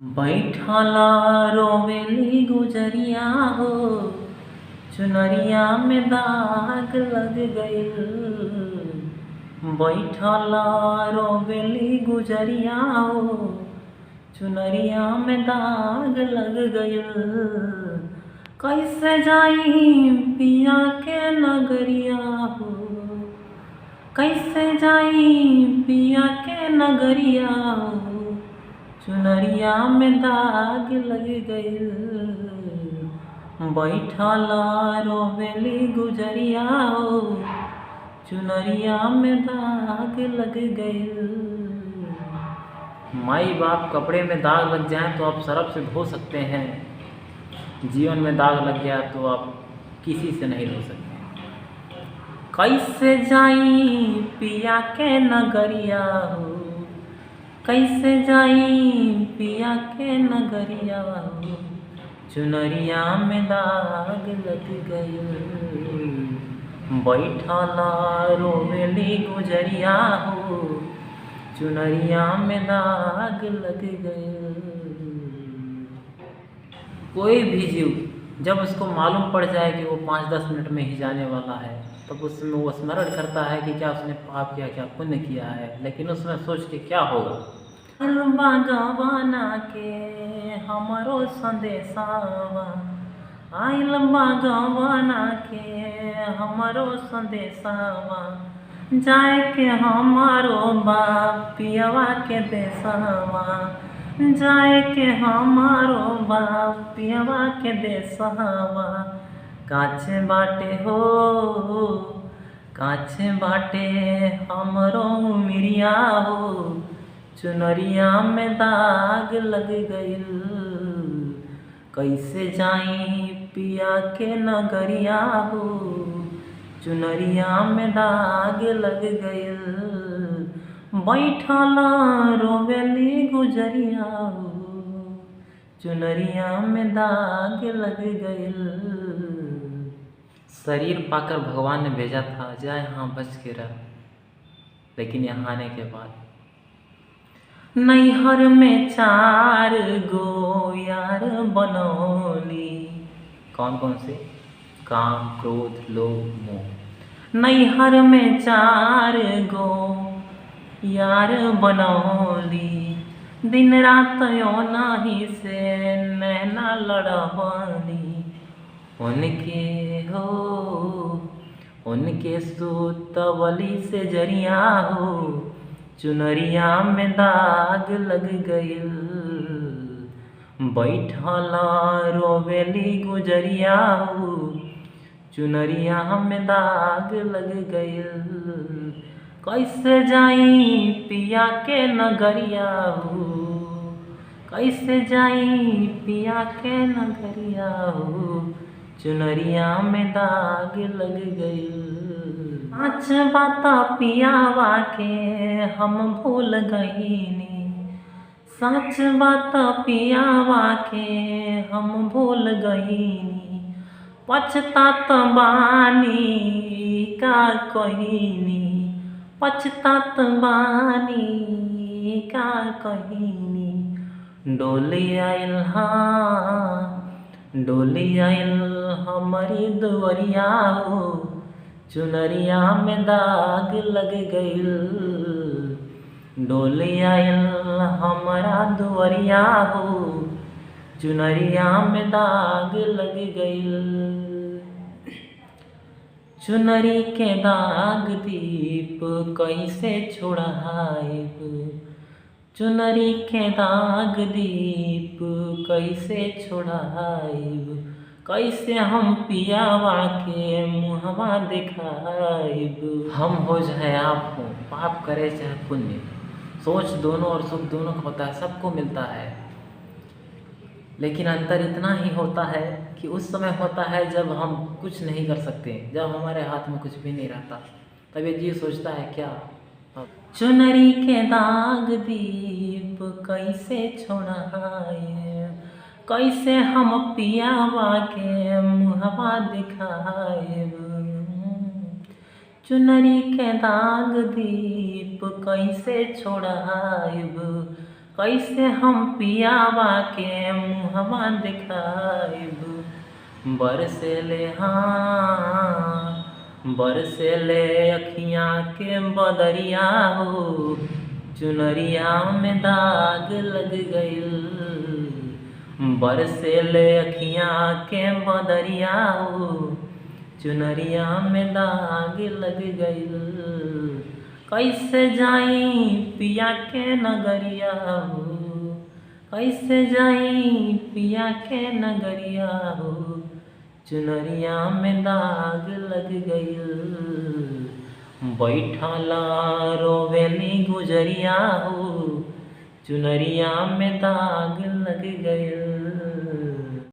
बैठला रोवेली गुजरिया हो, चुनरिया में दाग लग गइल। बैठला रोवेली गुजरिया हो, चुनरिया में दाग लग गइल। कैसे जाई पिया के नगरिया हो, कैसे जाई पिया के नगरिया हो, चुनरिया में दाग लग गइल। बैठला रोवेली गुजरिया हो, चुनरिया में दाग लग गइल। माई बाप कपड़े में दाग लग जाए तो आप सरफ से धो सकते हैं, जीवन में दाग लग गया तो आप किसी से नहीं धो सकते। कैसे जाई पिया के नगरिया हो, कैसे जाई पिया के नगरिया हो, चुनरिया में दाग लग गइल। बैठला रोवेली गुजरिया हो, चुनरिया में दाग लग गइल। कोई भी जीव जब उसको मालूम पड़ जाए कि वो 5-10 मिनट में ही जाने वाला है, तब उसमें वो स्मरण करता है कि क्या उसने पाप किया, क्या पुण्य किया है, लेकिन उसमें सोच के क्या होगा। बागवाना के हमरो संदेशावा, आइल बागवाना के हमरो संदेशावा, जाए के हमारो बाप पियवा के देशवा, जाए के हमारो बाप पियवा के देशवा। काछे बाटे हो, काछे बाटे हमरो उमिरिया हो, चुनरिया में दाग लग गइल। कैसे जाई पिया के नगरिया हो, चुनरिया में दाग लग गइल। बैठला रोवेली गुजरिया हो, चुनरिया में दाग लग गइल। शरीर पाकर भगवान ने भेजा था, जा यहाँ बच के रह, लेकिन यहाँ आने के बाद नैहर में 4 गो यार बनौली। कौन कौन से? काम, क्रोध, लोभ, मोह। नैहर में 4 गो यार बनौली, दिन रात यो नाही से नैना लड़वली। उनके सुतवली से जरिया हो, चुनरिया में दाग लग गइल। बैठला रोवेली गुजरिया हो, चुनरिया में दाग लग गइल। कैसे जाई पिया के नगरिया हो, कैसे जाई पिया के नगरिया हो, चुनरिया में दाग लग गइल। सच बात पियावा के हम भूल गईनी, सच बात पियावा के हम भूल गईनी। पछतात बानी का कहीनी, पछतात बानी का कहीनी। डोली आइल हमारी दुवरिया हो, चुनरिया में दाग लग गइल। डोली आइल हमारा दुवरिया हो, चुनरिया में दाग लग गइल। चुनरी के दाग दीप कैसे छोड़ाइब, चुनरी के दाग दीप कैसे छोड़ाइब। कैसे हम पियावा के मुहवा दिखाइब। हम हो चाहे आप हो, पाप करे चाहे पुण्य, सोच दोनों और सुख दोनों का होता है, सबको मिलता है। लेकिन अंतर इतना ही होता है कि उस समय होता है जब हम कुछ नहीं कर सकते, जब हमारे हाथ में कुछ भी नहीं रहता, तब ये जीव सोचता है क्या। चुनरी के दाग दीप कैसे छोड़ाए, कैसे हम पियावा के मुहवा दिखाएब। चुनरी के दाग दीप कैसे छोड़ाइब, कैसे हम पियावा के मुहवा दिखाइब। बरसेले हाँ बरसेले अखियाँ के बदरिया हो, चुनरिया में दाग लग गइल। बरसेले अखियाँ के बदरिया हो, चुनरिया में दाग लग गइल। कैसे जाई पिया के नगरिया हो, कैसे जाई पिया के नगरिया हो, चुनरिया में दाग लग गइल। बैठला रोवेली गुजरिया हो, चुनरिया में दाग लग गइल।